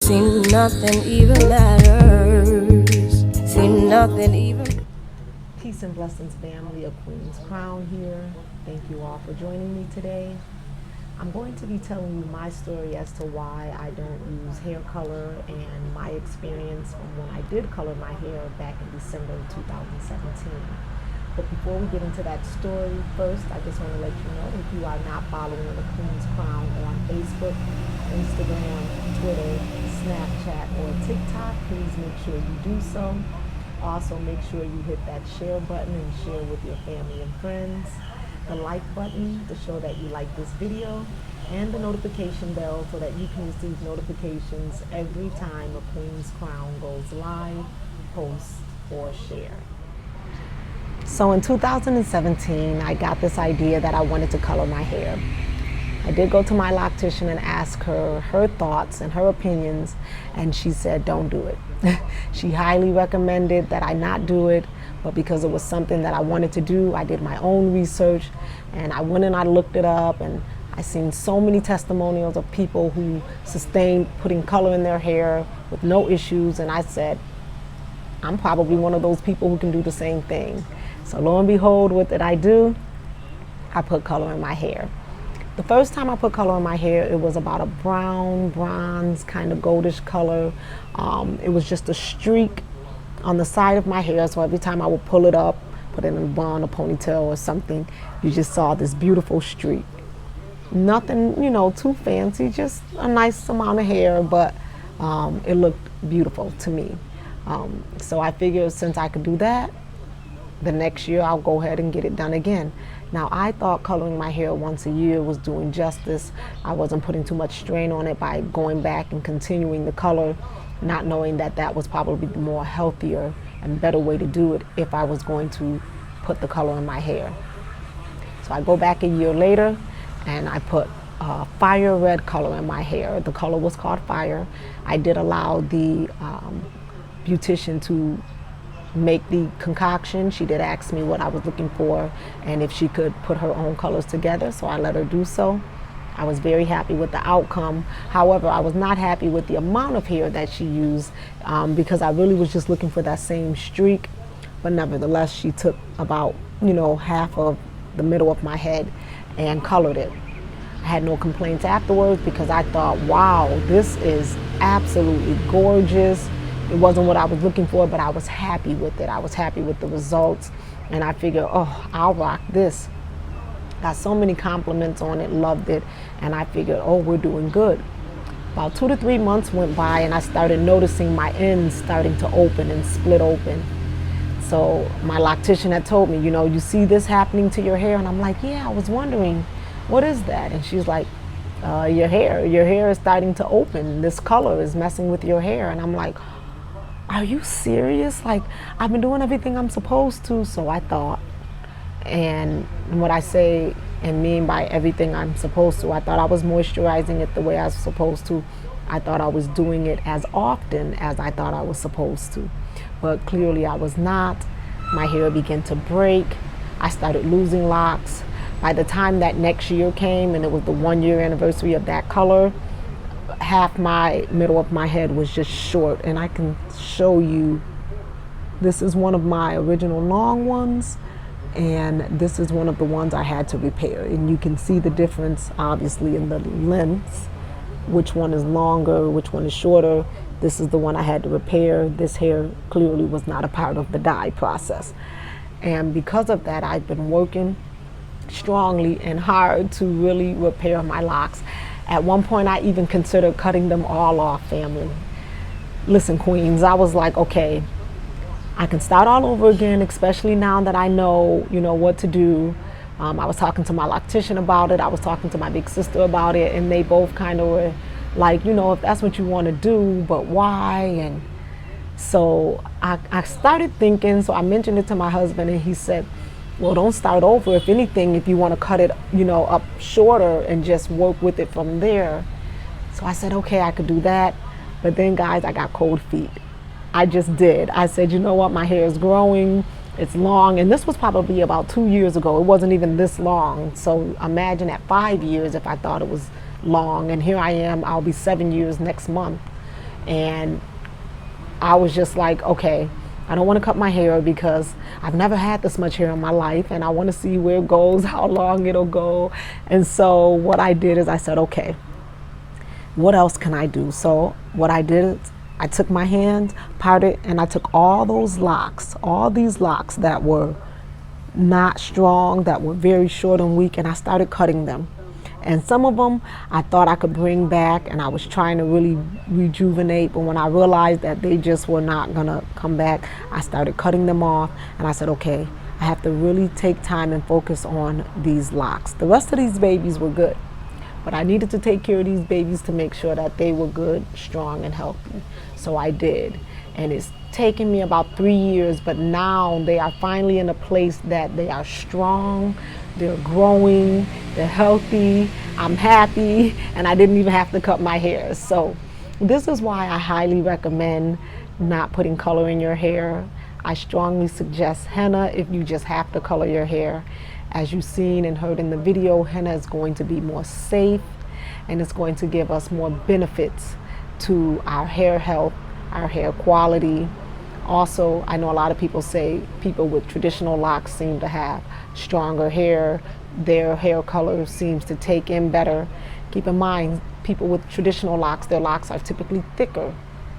Seem nothing even matters. Seem nothing even. Peace and blessings, family of Queen's Crown here. Thank you all for joining me today. I'm going to be telling you my story as to why I don't use hair color and my experience from when I did color my hair back in December of 2017. But before we get into that story, first I just want to let you know, if you are not following the Queen's Crown on Facebook, Instagram, Twitter, Snapchat, or TikTok, please make sure you do so. Also, make sure you hit that share button and share with your family and friends. The like button to show that you like this video, and the notification bell so that you can receive notifications every time a Queen's Crown goes live, posts, or share. So in 2017, I got this idea that I wanted to color my hair. I did go to my loctician and ask her her thoughts and her opinions, and she said, don't do it. She highly recommended that I not do it, but because it was something that I wanted to do, I did my own research, and I went and I looked it up, and I seen so many testimonials of people who sustained putting color in their hair with no issues, and I said, I'm probably one of those people who can do the same thing. So lo and behold, what did I do? I put color in my hair. The first time I put color in my hair, it was about a brown, bronze, kind of goldish color. It was just a streak on the side of my hair, so every time I would pull it up, put it in a bun, a ponytail or something, you just saw this beautiful streak. Nothing, too fancy, just a nice amount of hair, but it looked beautiful to me. So I figured since I could do that, the next year I'll go ahead and get it done again. Now, I thought coloring my hair once a year was doing justice. I wasn't putting too much strain on it by going back and continuing the color, not knowing that that was probably the more healthier and better way to do it if I was going to put the color in my hair. So I go back a year later and I put fire red color in my hair. The color was called Fire. I did allow the beautician to make the concoction. She did ask me what I was looking for and if she could put her own colors together, so I let her do so. I was very happy with the outcome. However, I was not happy with the amount of hair that she used because I really was just looking for that same streak. But nevertheless, she took about, half of the middle of my head and colored it. I had no complaints afterwards because I thought, wow, this is absolutely gorgeous. It wasn't what I was looking for, but I was happy with it. I was happy with the results, and I figured, oh, I'll rock this. Got so many compliments on it, loved it, and I figured, oh, we're doing good. About 2 to 3 months went by, and I started noticing my ends starting to open and split open. So my loctician had told me, you see this happening to your hair? And I'm like, yeah, I was wondering, what is that? And she's like, your hair is starting to open. This color is messing with your hair. And I'm like, are you serious? Like, I've been doing everything I'm supposed to, so I thought. And what I say and mean by everything I'm supposed to, I thought I was moisturizing it the way I was supposed to. I thought I was doing it as often as I thought I was supposed to. But clearly I was not. My hair began to break. I started losing locks. By the time that next year came, and it was the 1-year anniversary of that color, half my middle of my head was just short, and I can show you, this is one of my original long ones, and this is one of the ones I had to repair. And you can see the difference obviously in the lengths, which one is longer, which one is shorter. This is the one I had to repair. This hair clearly was not a part of the dye process, and because of that I've been working strongly and hard to really repair my locks. At one point, I even considered cutting them all off, family. Listen, queens, I was like, okay, I can start all over again, especially now that I know, what to do. I was talking to my loctician about it. I was talking to my big sister about it, and they both kind of were like, if that's what you want to do, but why? And so I started thinking, so I mentioned it to my husband, and he said, well, don't start over. If anything, if you want to cut it, up shorter and just work with it from there. So I said, okay, I could do that. But then, guys, I got cold feet. I just did. I said, you know what? My hair is growing. It's long. And this was probably about 2 years ago. It wasn't even this long. So imagine at 5 years if I thought it was long. And here I am. I'll be 7 years next month. And I was just like, okay, I don't want to cut my hair because I've never had this much hair in my life, and I want to see where it goes, how long it'll go. And so what I did is I said, okay, what else can I do? So what I did is I took my hand, parted, and I took all those locks, all these locks that were not strong, that were very short and weak, and I started cutting them. And some of them I thought I could bring back, and I was trying to really rejuvenate, but when I realized that they just were not gonna come back, I started cutting them off, and I said, okay, I have to really take time and focus on these locks. The rest of these babies were good, but I needed to take care of these babies to make sure that they were good, strong, and healthy. So I did. And it's taken me about 3 years, but now they are finally in a place that they are strong, they're growing, they're healthy, I'm happy, and I didn't even have to cut my hair. So this is why I highly recommend not putting color in your hair. I strongly suggest henna if you just have to color your hair. As you've seen and heard in the video, henna is going to be more safe, and it's going to give us more benefits to our hair health, our hair quality. Also, I know a lot of people say people with traditional locks seem to have stronger hair. Their hair color seems to take in better. Keep in mind, people with traditional locks, their locks are typically thicker.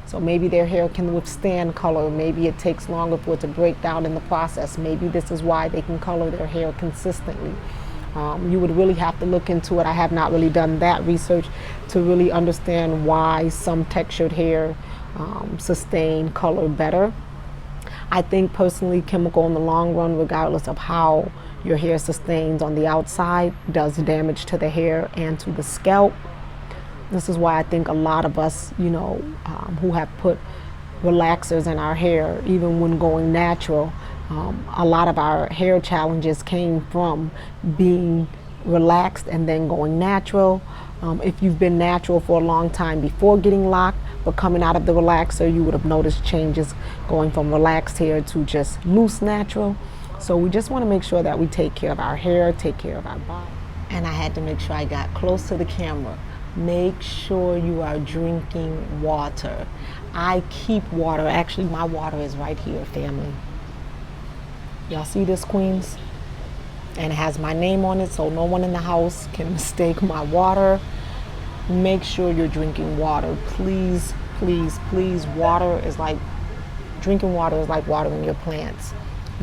So maybe their hair can withstand color. Maybe it takes longer for it to break down in the process. Maybe this is why they can color their hair consistently. You would really have to look into it. I have not really done that research to really understand why some textured hair sustain color better. I think personally chemical in the long run, regardless of how your hair sustains on the outside, does damage to the hair and to the scalp. This is why I think a lot of us, who have put relaxers in our hair, even when going natural, a lot of our hair challenges came from being relaxed and then going natural. If you've been natural for a long time before getting locked, but coming out of the relaxer, you would have noticed changes going from relaxed hair to just loose natural. So we just want to make sure that we take care of our hair, take care of our body. And I had to make sure I got close to the camera. Make sure you are drinking water. I keep water. Actually, my water is right here, family. Y'all see this, queens? And it has my name on it, so no one in the house can mistake my water. Make sure you're drinking water. Please, please, please. Drinking water is like watering your plants.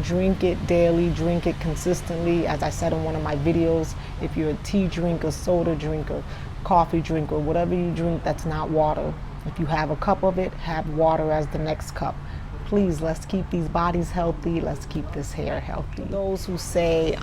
Drink it daily, drink it consistently. As I said in one of my videos, if you're a tea drinker, soda drinker, coffee drinker, whatever you drink that's not water, if you have a cup of it, have water as the next cup. Please, let's keep these bodies healthy. Let's keep this hair healthy. Those who say,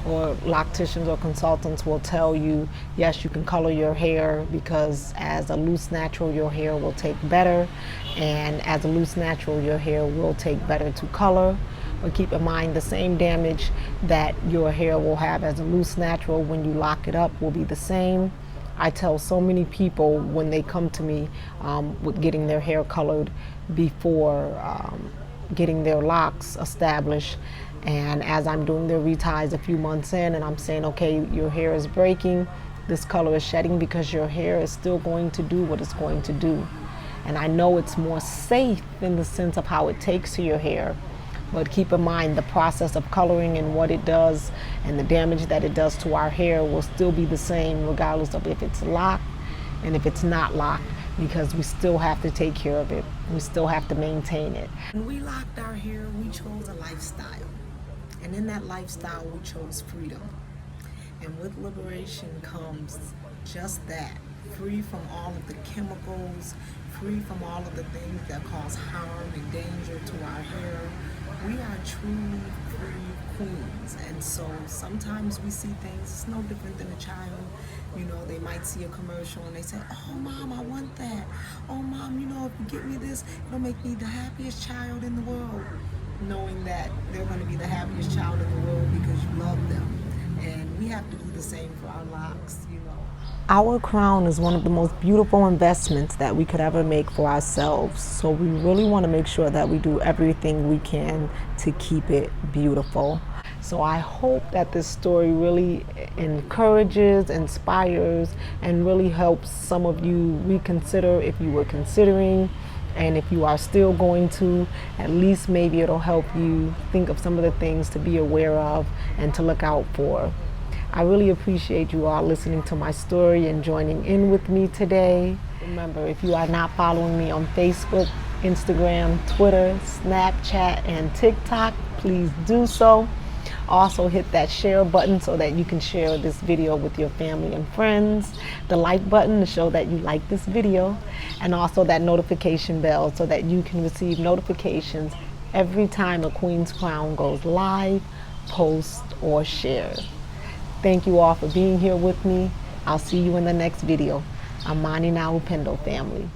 or locticians or consultants will tell you, yes, you can color your hair because as a loose natural, your hair will take better. And as a loose natural, your hair will take better to color. But keep in mind, the same damage that your hair will have as a loose natural when you lock it up will be the same. I tell so many people when they come to me with getting their hair colored before getting their locks established, and as I'm doing their reties a few months in and I'm saying, okay, your hair is breaking, this color is shedding because your hair is still going to do what it's going to do. And I know it's more safe in the sense of how it takes to your hair, but keep in mind the process of coloring and what it does and the damage that it does to our hair will still be the same regardless of if it's locked and if it's not locked, because we still have to take care of it. We still have to maintain it. When we locked our hair, we chose a lifestyle. And in that lifestyle, we chose freedom. And with liberation comes just that. Free from all of the chemicals, free from all of the things that cause harm and danger to our hair. We are truly free queens. And so sometimes we see things, it's no different than a child. They might see a commercial and they say, oh mom, I want that. Oh mom, if you get me this, it'll make me the happiest child in the world. Knowing that they're going to be the happiest child in the world because you love them. And we have to do the same for our locks, Our crown is one of the most beautiful investments that we could ever make for ourselves. So we really want to make sure that we do everything we can to keep it beautiful. So I hope that this story really encourages, inspires, and really helps some of you reconsider if you were considering. And if you are still going to, at least maybe it'll help you think of some of the things to be aware of and to look out for. I really appreciate you all listening to my story and joining in with me today. Remember, if you are not following me on Facebook, Instagram, Twitter, Snapchat, and TikTok, please do so. Also hit that share button so that you can share this video with your family and friends. The like button to show that you like this video, and also that notification bell so that you can receive notifications every time a Queen's Crown goes live, posts, or shares. Thank you all for being here with me. I'll see you in the next video. Amani na upendo, family.